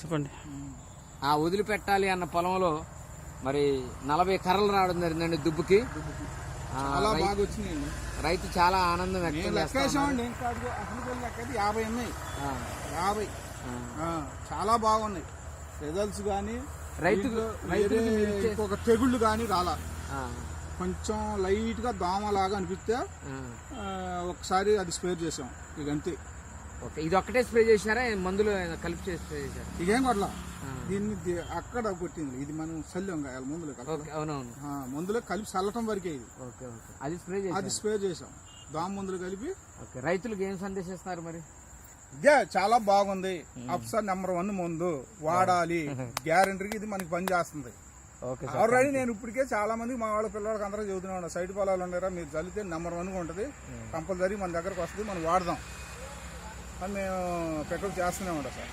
చెప్పండి. ఆ వదిలిపెట్టాలి అన్న పొలంలో మరి 40 కర్రలు రావడం జరిగిందండి దుబ్బుకి. చాలా బాగా వచ్చినాయండి. రైతు చాలా ఆనందం వ్యక్తం చేస్తామండి. అసలు లెక్క 50 ఉన్నాయి. 50 చాలా బాగున్నాయి రిజల్ట్స్. కానీ రైతుకు ఇంకొక తెగుళ్ళు కానీ రాలా. కొంచెం లైట్ గా దోమలాగా అనిపిస్తే ఒకసారి అది స్ప్రే చేసాం, ఇక అంతే. ఇది ఒక్కటే స్ప్రే చేసినారా, మందులు కలిపి స్ప్రే చేశారు? ఇకేం కొట్లా, దీన్ని అక్కడ కొట్టింది. ఇది మనం చల్లాం మందులు అవునవును మందులో కలిపి చల్లటం వరకే ఇది. అది స్ప్రే చేసాం దోమ మందులు కలిపి. రైతులకు ఏం సందేశం ఇస్తున్నారు మరి? ఇదే చాలా బాగుంది. అప్సర్ #1 మందు వాడాలి, గ్యారెంటీకి ఇది మనకి పని చేస్తుంది. ఆల్రెడీ నేను ఇప్పటికే చాలా మంది మా వాళ్ళ పిల్లలకి అందరూ చెబుతున్నాను, సైడ్ పొలాలు ఉన్నారా మీరు చల్లితే #1 ఉంటుంది, కంపల్సరీ మన దగ్గరకు వస్తుంది, మనం వాడదాం అని మేము పెట్రోల్ చేస్తూనే ఉంటాం సార్.